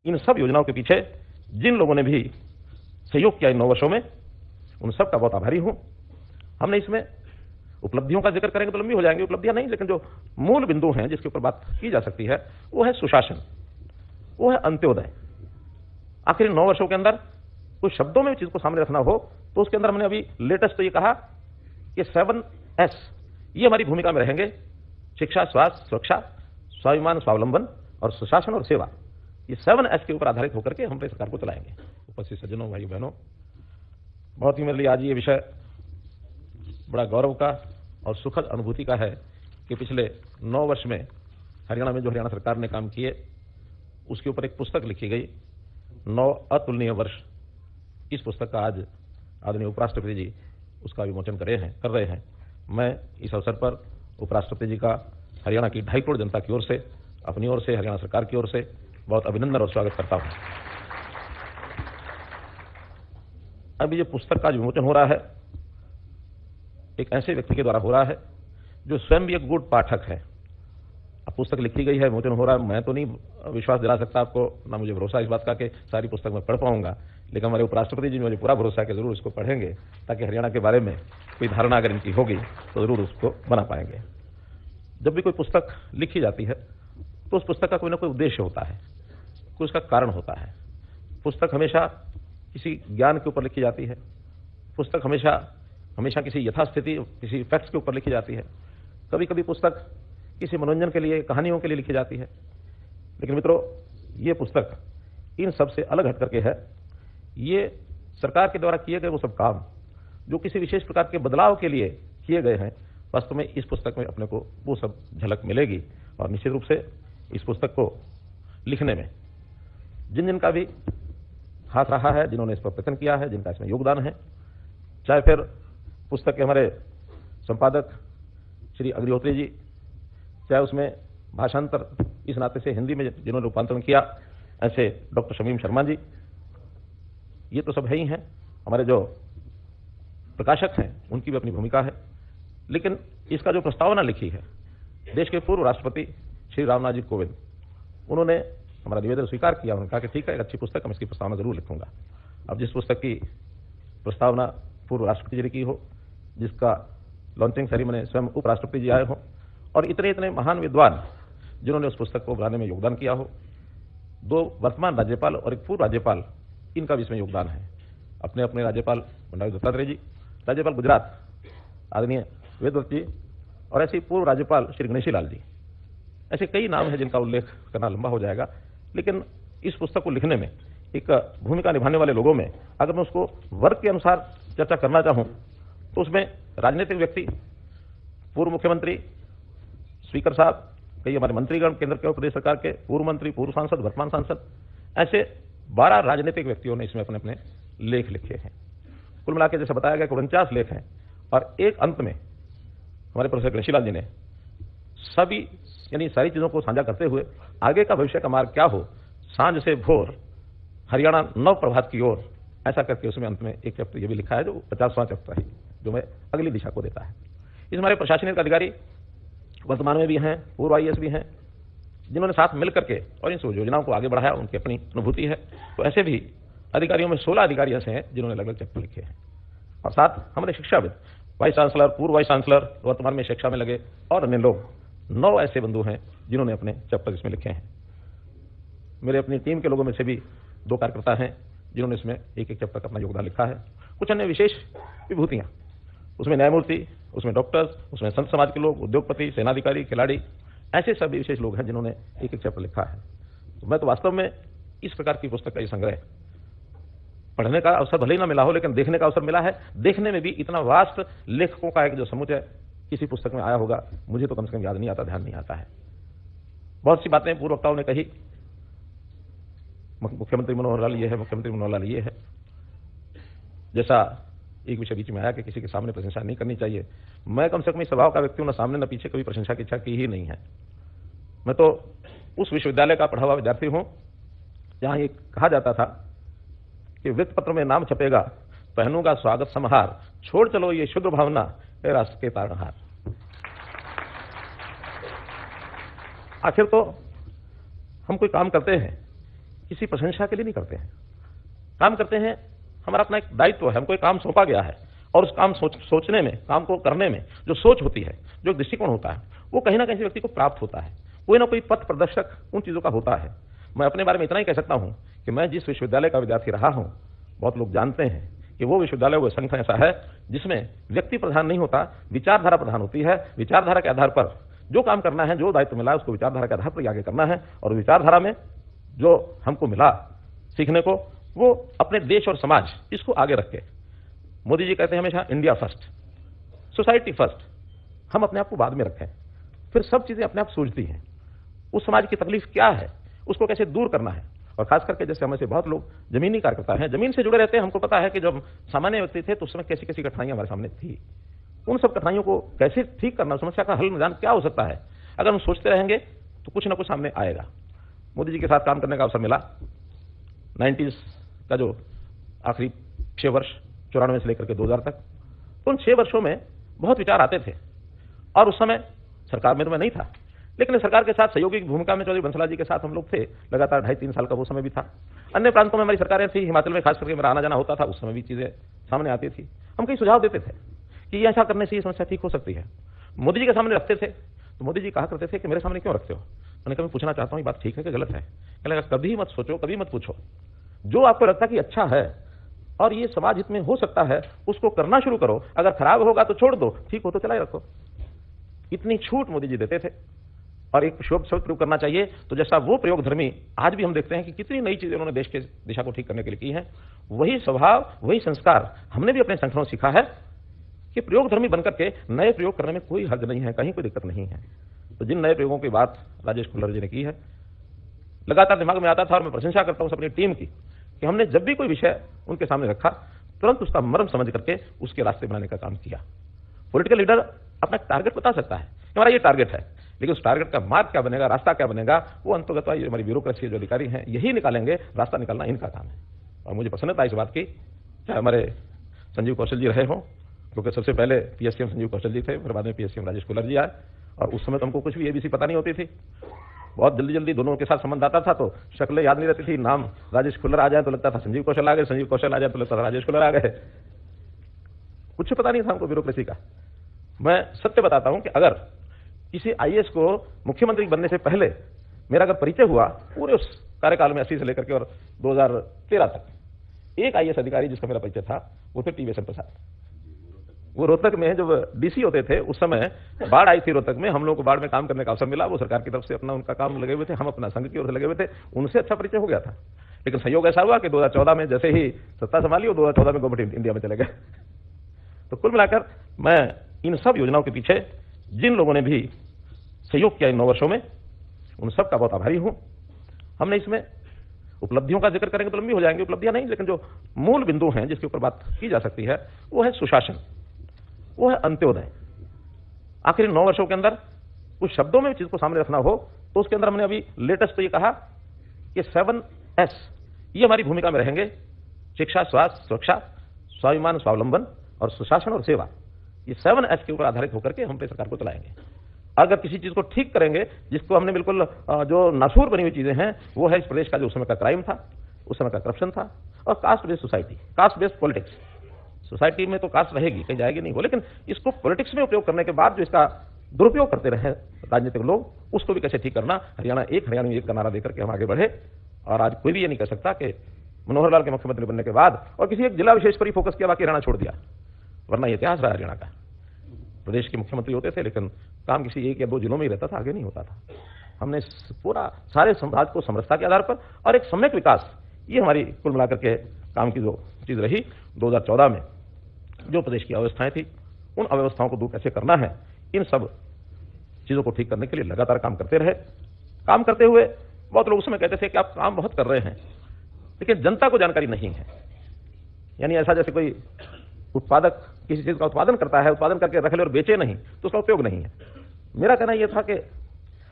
इन सब योजनाओं के पीछे जिन लोगों ने भी सहयोग किया इन 9 वर्षों में, उन सब का बहुत आभारी हूं। हमने इसमें उपलब्धियों का जिक्र करेंगे तो लंबी हो जाएंगी, उपलब्धियां नहीं, लेकिन जो मूल बिंदु हैं जिसके ऊपर बात की जा सकती है वो है सुशासन, वो है अंत्योदय। आखिर 9 वर्षों के अंदर कुछ शब्दों में चीज को सामने रखना हो तो उसके अंदर हमने अभी लेटेस्ट तो ये कहा कि 7S ये हमारी भूमिका में रहेंगे: शिक्षा, स्वास्थ्य, सुरक्षा, स्वाभिमान, स्वावलंबन और सुशासन और सेवा। ये 7S के ऊपर आधारित होकर के हम अपनी सरकार को चलाएंगे। उपस्थित सज्जनों, भाइयों बहनों, बहुत ही मेरे लिए आज ये विषय बड़ा गौरव का और सुखद अनुभूति का है कि पिछले 9 वर्ष में हरियाणा में जो हरियाणा सरकार ने काम किए उसके ऊपर एक पुस्तक लिखी गई, 9 अतुलनीय वर्ष। इस पुस्तक का आज आदरणीय उपराष्ट्रपति जी उसका विमोचन कर रहे हैं। मैं इस अवसर पर उपराष्ट्रपति जी का हरियाणा की 2.5 करोड़ जनता की ओर से, अपनी ओर से, हरियाणा सरकार की ओर से बहुत अभिनंदन और स्वागत करता हूं। अभी ये पुस्तक का विमोचन हो रहा है, एक ऐसे व्यक्ति के द्वारा हो रहा है जो स्वयं भी एक गुड पाठक है। अब पुस्तक लिखी गई है, विमोचन हो रहा है, मैं तो नहीं विश्वास दिला सकता आपको, ना मुझे भरोसा इस बात का कि सारी पुस्तक मैं पढ़ पाऊंगा, लेकिन हमारे उपराष्ट्रपति जी मुझे पूरा भरोसा है कि जरूर इसको पढ़ेंगे, ताकि हरियाणा के बारे में कोई धारणा अगर इनकी होगी तो जरूर उसको बना पाएंगे। जब भी कोई पुस्तक लिखी जाती है तो उस पुस्तक का कोई ना कोई उद्देश्य होता है, कोई उसका कारण होता है। पुस्तक हमेशा किसी ज्ञान के ऊपर लिखी जाती है, पुस्तक हमेशा किसी यथास्थिति, किसी फैक्ट्स के ऊपर लिखी जाती है। कभी कभी पुस्तक किसी मनोरंजन के लिए, कहानियों के लिए लिखी जाती है। लेकिन मित्रों, ये पुस्तक इन सब से अलग हट करके है। ये सरकार के द्वारा किए गए वो सब काम जो किसी विशेष प्रकार के बदलाव के लिए किए गए हैं, वास्तव में इस पुस्तक में अपने को वो सब झलक मिलेगी। और निश्चित रूप से इस पुस्तक को लिखने में जिन जिन का भी हाथ रहा है, जिन्होंने इस पर प्रयत्न किया है, जिनका इसमें योगदान है, चाहे फिर पुस्तक के हमारे संपादक श्री अग्निहोत्री जी, चाहे उसमें भाषांतर इस नाते से हिंदी में जिन्होंने रूपांतरण किया ऐसे डॉक्टर शमीम शर्मा जी, ये तो सब है ही हैं। हमारे जो प्रकाशक हैं उनकी भी अपनी भूमिका है। लेकिन इसका जो प्रस्तावना लिखी है, देश के पूर्व राष्ट्रपति श्री रामनाथ जी कोविंद, उन्होंने हमारा निवेदन स्वीकार किया। उन्होंने कहा कि ठीक है, एक अच्छी पुस्तक, मैं इसकी प्रस्तावना जरूर लिखूंगा। अब जिस पुस्तक की प्रस्तावना पूर्व राष्ट्रपति जी ने की हो, जिसका लॉन्चिंग सेरेमनी स्वयं उपराष्ट्रपति जी आए हो, और इतने इतने महान विद्वान जिन्होंने उस पुस्तक को बनाने में योगदान किया हो, 2 वर्तमान राज्यपाल और एक पूर्व राज्यपाल, इनका भी इसमें योगदान है। अपने अपने राज्यपाल बंडारू दत्तात्रेय जी, राज्यपाल गुजरात आदरणीय वेदव्रत जी, और ऐसे पूर्व राज्यपाल श्री गणेशी लाल जी। ऐसे कई नाम हैं जिनका उल्लेख करना लंबा हो जाएगा। लेकिन इस पुस्तक को लिखने में एक भूमिका निभाने वाले लोगों में अगर मैं उसको वर्ग के अनुसार चर्चा करना चाहूं तो उसमें राजनीतिक व्यक्ति, पूर्व मुख्यमंत्री, स्पीकर साहब, कई हमारे मंत्रीगण, केंद्र के और प्रदेश सरकार के पूर्व मंत्री, पूर्व सांसद, वर्तमान सांसद, ऐसे 12 राजनीतिक व्यक्तियों ने इसमें अपने अपने लेख लिखे हैं। कुल मिलाकर जैसे बताया गया 49 लेख हैं। और एक अंत में हमारे प्रोफेसर गणेशी लाल जी ने सभी यानी सारी चीजों को साझा करते हुए आगे का भविष्य का मार्ग क्या हो, सांझ से भोर, हरियाणा नव प्रभात की ओर, ऐसा करके उसमें अंत में एक चैप्टर ये भी लिखा है जो 50वां चैप्टर है, जो मैं अगली दिशा को देता है। इस हमारे प्रशासनिक अधिकारी वर्तमान में भी हैं, पूर्व IAS भी हैं, जिन्होंने साथ मिल करके और इन योजनाओं को आगे बढ़ाया, उनकी अपनी अनुभूति है। तो ऐसे भी अधिकारियों में 16 अधिकारी ऐसे हैं जिन्होंने अलग अलग चैप्टर लिखे हैं। और साथ हमारे शिक्षाविद, वाइस चांसलर, पूर्व वाइस चांसलर, वर्तमान में शिक्षा में लगे और अन्य लोग, 9 ऐसे बंधु हैं जिन्होंने अपने चैप्टर इसमें लिखे हैं। मेरे अपनी टीम के लोगों में से भी 2 कार्यकर्ता हैं जिन्होंने इसमें एक एक चैप्टर का अपना योगदान लिखा है। कुछ अन्य विशेष विभूतियां, उसमें न्यायमूर्ति, उसमें डॉक्टर्स, उसमें संत समाज के लोग, उद्योगपति, सेनाधिकारी, खिलाड़ी, ऐसे सभी विशेष लोग हैं जिन्होंने एक एक चैप्टर लिखा है। तो मैं तो वास्तव में इस प्रकार की पुस्तक का ये संग्रह पढ़ने का अवसर भले ही ना मिला हो, लेकिन देखने का अवसर मिला है। देखने में भी इतना वास्ट लेखकों का एक जो समुच्चय किसी पुस्तक में आया होगा, मुझे तो कम से कम याद नहीं आता, ध्यान नहीं आता है। बहुत सी बातें पूर्व वक्ताओं ने कही, मुख्यमंत्री मनोहर लाल ये है, मुख्यमंत्री मनोहर लाल ये है, जैसा एक विषय बीच में आया कि किसी के सामने प्रशंसा नहीं करनी चाहिए। मैं कम से कम इस स्वभाव का व्यक्ति हूं, न सामने न पीछे, कभी प्रशंसा की इच्छा की ही नहीं है। मैं तो उस विश्वविद्यालय का पढ़ा हुआ विद्यार्थी हूं जहां ये कहा जाता था कि वृत्त पत्र में नाम छपेगा, पहनूंगा स्वागत समाहार, छोड़ चलो ये शुद्र भावना है राष्ट्र के तारणहार। आखिर तो हम कोई काम करते हैं, किसी प्रशंसा के लिए नहीं करते हैं। काम करते हैं, हमारा अपना एक दायित्व है, हमको एक काम सौंपा गया है और उस काम सोचने में, काम को करने में जो सोच होती है, जो दृष्टिकोण होता है, वो कहीं ना कहीं व्यक्ति को प्राप्त होता है। कोई ना कोई पथ प्रदर्शक उन चीजों का होता है। मैं अपने बारे में इतना ही कह सकता हूं कि मैं जिस विश्वविद्यालय का विद्यार्थी रहा हूं, बहुत लोग जानते हैं कि वो विश्वविद्यालय, वो संगठन ऐसा है जिसमें व्यक्ति प्रधान नहीं होता, विचारधारा प्रधान होती है। विचारधारा के आधार पर जो काम करना है, जो दायित्व मिला है, उसको विचारधारा के आधार पर आगे करना है। और विचारधारा में जो हमको मिला सीखने को, वो अपने देश और समाज, इसको आगे रख के, मोदी जी कहते हैं हमेशा इंडिया फर्स्ट, सोसाइटी फर्स्ट। हम अपने आप को बाद में रखें, फिर सब चीजें अपने आप सूझती हैं। उस समाज की तकलीफ क्या है, उसको कैसे दूर करना है। और खास करके जैसे हमें से बहुत लोग जमीनी कार्यकर्ता हैं, जमीन से जुड़े रहते हैं, हमको पता है कि जब सामान्य व्यक्ति थे तो उस समय कैसी कैसी कठिनाइयां हमारे सामने थी। उन सब कठिनाइयों को कैसे ठीक करना, समस्या का हल निदान क्या हो सकता है, अगर हम सोचते रहेंगे तो कुछ ना कुछ सामने आएगा। मोदी जी के साथ काम करने का अवसर मिला 90s का जो आखिरी 6 वर्ष, 94 से लेकर के 2000 तक, तो उन 6 वर्षों में बहुत विचार आते थे। और उस समय सरकार में तो मैं नहीं था, लेकिन सरकार के साथ सहयोगी की भूमिका में चौधरी बंसलाल जी के साथ हम लोग थे लगातार। 2.5-3 साल का वो समय भी था। अन्य प्रांतों में हमारी सरकारें थी, हिमाचल में खास करके मेरा आना जाना होता था, उस समय भी चीजें सामने आती थी। हम कई सुझाव देते थे कि ये ऐसा करने से ये समस्या ठीक हो सकती है। मोदी जी के सामने रखते थे तो मोदी जी कहा करते थे कि मेरे सामने क्यों रखते हो। मैंने कभी पूछना चाहता हूँ ये बात ठीक है कि गलत है। कहने लगा कभी मत सोचो, कभी मत पूछो, जो आपको लगता कि अच्छा है और ये समाज हित में हो सकता है उसको करना शुरू करो। अगर खराब होगा तो छोड़ दो, ठीक हो तो चलाए रखो। इतनी छूट मोदी जी देते थे। और एक शोध प्रयोग करना चाहिए तो जैसा वो प्रयोगधर्मी आज भी हम देखते हैं कि कितनी नई चीजें उन्होंने देश के दिशा को ठीक करने के लिए की हैं, वही स्वभाव, वही संस्कार हमने भी अपने संगठनों से सीखा है कि प्रयोगधर्मी बनकर के नए प्रयोग करने में कोई हर्ज नहीं है, कहीं कोई दिक्कत नहीं है। तो जिन नए प्रयोगों की बात राजेश खुल्लर जी ने की है, लगातार दिमाग में आता था और मैं प्रशंसा करता हूं अपनी टीम की कि हमने जब भी कोई विषय उनके सामने रखा तुरंत उसका मर्म समझ करके उसके रास्ते बनाने का काम किया। पॉलिटिकल लीडर अपना टारगेट बता सकता है, हमारा ये टारगेट है, लेकिन उस टारगेट का मार्ग क्या बनेगा, रास्ता क्या बनेगा, वो अंतर्गत हमारी ब्यूरोक्रेसी जो अधिकारी हैं यही निकालेंगे। रास्ता निकालना इनका काम है। और मुझे प्रसन्नता इस बात की, चाहे हमारे संजीव कौशल जी रहे हों, क्योंकि सबसे पहले पीएससीएम संजीव कौशल जी थे, फिर बाद में पीएससीएम राजेश खुल्लर जी आए। और उस समय तो हमको कुछ भी एबीसी पता नहीं होती थी, बहुत जल्दी जल्दी दोनों के साथ संबंध आता था तो शक्लें याद नहीं रहती थी। नाम राजेश खुल्लर आ जाए तो लगता था संजीव कौशल आ गए, संजीव कौशल आ जाए तो लगता था राजेश खुल्लर आ गए। कुछ पता नहीं था हमको ब्यूरोक्रेसी का। मैं सत्य बताता हूं कि अगर किसी आईएएस को मुख्यमंत्री बनने से पहले मेरा अगर परिचय हुआ पूरे उस कार्यकाल में 80 से लेकर के और 2013 तक, एक आईएएस अधिकारी जिसका मेरा परिचय था वो थे टी एस प्रसाद। वो रोहतक में जब डीसी होते थे उस समय बाढ़ आई थी रोहतक में, हम लोग को बाढ़ में काम करने का अवसर मिला। वो सरकार की तरफ से अपना उनका काम लगे हुए थे, हम अपना संघ की ओर से लगे हुए थे, उनसे अच्छा परिचय हो गया था। लेकिन संयोग ऐसा हुआ कि 2014 में जैसे ही सत्ता संभाली वो 2014 में गवर्नमेंट इंडिया में चले गए। तो कुल मिलाकर मैं इन सब योजनाओं के पीछे जिन लोगों ने भी सहयोग किया इन 9 वर्षों में, उन सब का बहुत आभारी हूं। हमने इसमें उपलब्धियों का जिक्र करेंगे तो लंबी हो जाएंगी, उपलब्धियां नहीं, लेकिन जो मूल बिंदु हैं जिसके ऊपर बात की जा सकती है वो है सुशासन, वो है अंत्योदय। आखिर 9 वर्षों के अंदर कुछ शब्दों में चीज को सामने रखना हो तो उसके अंदर हमने अभी लेटेस्ट तो ये कहा कि 7S ये हमारी भूमिका में रहेंगे। शिक्षा, स्वास्थ्य, सुरक्षा, स्वाभिमान, स्वावलंबन और सुशासन और सेवा। ये 7S के ऊपर आधारित होकर के हम पे सरकार को चलाएंगे। अगर किसी चीज को ठीक करेंगे, जिसको हमने बिल्कुल जो नासूर बनी हुई चीजें हैं, वो है इस प्रदेश का जो उस समय का क्राइम था, उस समय का करप्शन था, और caste based society, caste based politics. Society में तो कास्ट रहेगी, कहीं जाएगी नहीं वो, लेकिन इसको पॉलिटिक्स में उपयोग करने के बाद जो इसका दुरुपयोग करते रहे राजनीतिक लोग, उसको भी कैसे ठीक करना। हरियाणा एक का नारा देकर के हम आगे बढ़े। और आज कोई भी ये नहीं कह सकता कि मनोहर लाल के मुख्यमंत्री बनने के बाद और किसी एक जिला विशेष पर ही फोकस किया, बाकी हरियाणा छोड़ दिया, वरना ये इतिहास रहा हरियाणा का। प्रदेश के मुख्यमंत्री होते थे लेकिन काम किसी 1 या 2 जिलों में ही रहता था, आगे नहीं होता था। हमने पूरा सारे समाज को समरसता के आधार पर और एक सम्यक विकास, ये हमारी कुल मिलाकर के काम की जो चीज रही। 2014 में जो प्रदेश की अव्यवस्थाएं थी, उन अव्यवस्थाओं को दूर कैसे करना है, इन सब चीजों को ठीक करने के लिए लगातार काम करते रहे। काम करते हुए बहुत लोग उस समय कहते थे कि आप काम बहुत कर रहे हैं, लेकिन जनता को जानकारी नहीं है। यानी ऐसा जैसे कोई उत्पादक किसी चीज का उत्पादन करता है, उत्पादन करके रख ले और बेचे नहीं तो उसका उपयोग नहीं है। मेरा कहना यह था कि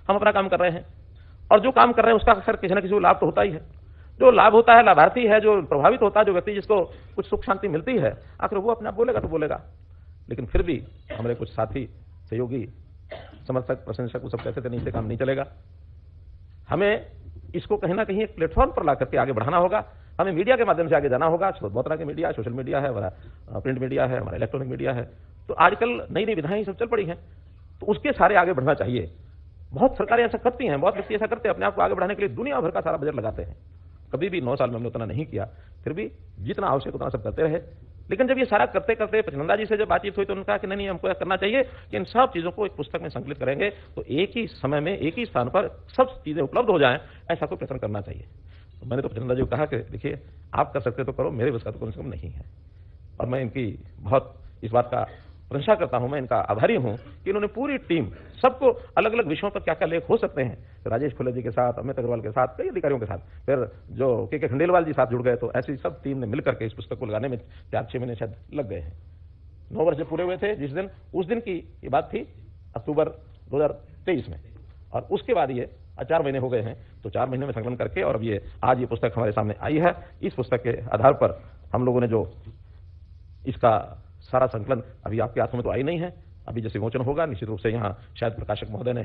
हम अपना काम कर रहे हैं और जो काम कर रहे हैं उसका अक्सर किसी न किसी को लाभ तो होता ही है। जो लाभ होता है, लाभार्थी है, जो प्रभावित होता है, जो व्यक्ति जिसको कुछ सुख शांति मिलती है, आखिर वो अपने आप बोलेगा तो बोलेगा। लेकिन फिर भी हमारे कुछ साथी, सहयोगी, समर्थक, प्रशंसक, वो सब कहते थे नहीं, से काम नहीं चलेगा। हमें इसको कहीं ना कहीं एक प्लेटफॉर्म पर ला करके आगे बढ़ाना होगा। हमें मीडिया के माध्यम से आगे जाना होगा। बहुत तरह के मीडिया, सोशल मीडिया है, हमारा प्रिंट मीडिया है, हमारा इलेक्ट्रॉनिक मीडिया है। तो आजकल नई नई विधाएं सब चल पड़ी हैं, तो उसके सारे आगे बढ़ना चाहिए। बहुत सरकारें ऐसा करती हैं, बहुत व्यक्ति ऐसा करते हैं, अपने आप को आगे बढ़ाने के लिए दुनिया भर का सारा बजट लगाते हैं। कभी भी 9 साल में हमने उतना नहीं किया, फिर भी जितना आवश्यक उतना सब करते रहे। लेकिन जब ये सारा करते करते प्रचनंदा जी से जब बातचीत हुई तो उन्होंने कहा कि नहीं, हमको करना चाहिए कि इन सब चीजों को एक पुस्तक में संकलित करेंगे तो एक ही समय में एक ही स्थान पर सब चीजें उपलब्ध हो जाएं, ऐसा कोई प्रयत्न करना चाहिए। तो मैंने तो प्रचनंदा जी को कहा कि देखिए, आप कर सकते तो करो, मेरे बस का तो कम से कम नहीं है। और मैं इनकी बहुत इस बात का प्रशंसा करता हूं, मैं इनका आभारी हूं कि इन्होंने पूरी टीम, सबको अलग अलग विषयों पर क्या क्या लेख हो सकते हैं, राजेश फुले जी के साथ, अमित अग्रवाल के साथ, कई अधिकारियों के साथ, फिर जो के खंडेलवाल जी साथ जुड़ गए, तो ऐसी सब टीम ने मिलकर के इस पुस्तक को लगाने में 4-6 महीने शायद लग गए हैं। 9 वर्ष पूरे हुए थे जिस दिन, उस दिन की ये बात थी अक्टूबर 2023 में, और उसके बाद ये 4 महीने हो गए हैं। तो 4 महीने में संकलन करके और अब ये आज ये पुस्तक हमारे सामने आई है। इस पुस्तक के आधार पर हम लोगों ने जो इसका सारा संकलन, अभी आपके हाथों में तो आई नहीं है, अभी जैसे विमोचन होगा निश्चित रूप से यहाँ शायद प्रकाशक महोदय ने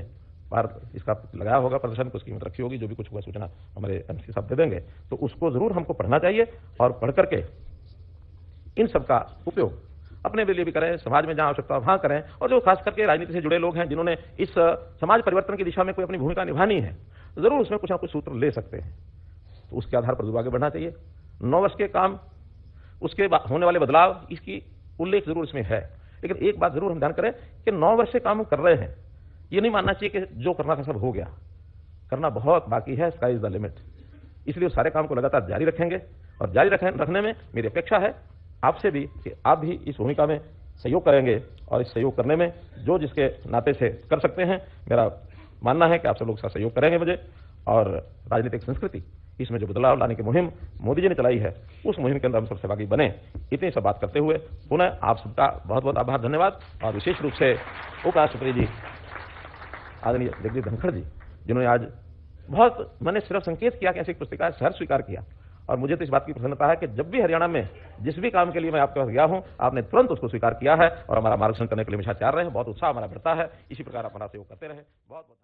बाहर इसका लगाया होगा प्रदर्शन, कुछ कीमत रखी होगी, जो भी कुछ हुआ सूचना हमारे एमसी साहब दे देंगे, तो उसको जरूर हमको पढ़ना चाहिए और पढ़ करके इन सब का उपयोग अपने लिए भी करें, समाज में जहां आवश्यकता वहां करें, और जो खास करके राजनीति से जुड़े लोग हैं जिन्होंने इस समाज परिवर्तन की दिशा में कोई अपनी भूमिका निभानी है, जरूर उसमें कुछ ना कुछ सूत्र ले सकते हैं, तो उसके आधार पर जरूर आगे बढ़ना चाहिए। 9 वर्ष के काम, उसके होने वाले बदलाव, इसकी उल्लेख जरूर इसमें है। लेकिन एक बात जरूर हम ध्यान करें कि 9 वर्ष से काम कर रहे हैं, ये नहीं मानना चाहिए कि जो करना था सब हो गया, करना बहुत बाकी है, स्काई इज द लिमिट। इसलिए सारे काम को लगातार जारी रखेंगे, और जारी रखने में मेरी अपेक्षा है आपसे भी कि आप भी इस भूमिका में सहयोग करेंगे, और इस सहयोग करने में जो जिसके नाते से कर सकते हैं, मेरा मानना है कि आप सब लोग इसका सहयोग करेंगे मुझे। और राजनीतिक संस्कृति, इसमें जो बदलाव लाने की मुहिम मोदी जी ने चलाई है, उस मुहिम के अंदर हम सब सहभागी बने। इतनी सब बात करते हुए पुनः आप सबका बहुत बहुत आभार, धन्यवाद। और विशेष रूप से उपराष्ट्रपति जी आदरणीय जगदीप धनखड़ जी, जिन्होंने आज बहुत, मैंने सिर्फ संकेत किया कि ऐसी पुस्तिका सहर्ष स्वीकार किया, और मुझे तो इस बात की प्रसन्नता है कि जब भी हरियाणा में जिस भी काम के लिए मैं आपके पास गया हूं, आपने तुरंत उसको स्वीकार किया है और हमारा मार्गदर्शन करने के लिए हमेशा तैयार रहे। बहुत उत्साह हमारा बढ़ता है, इसी प्रकार आप हमारा सहयोग करते रहे। बहुत बहुत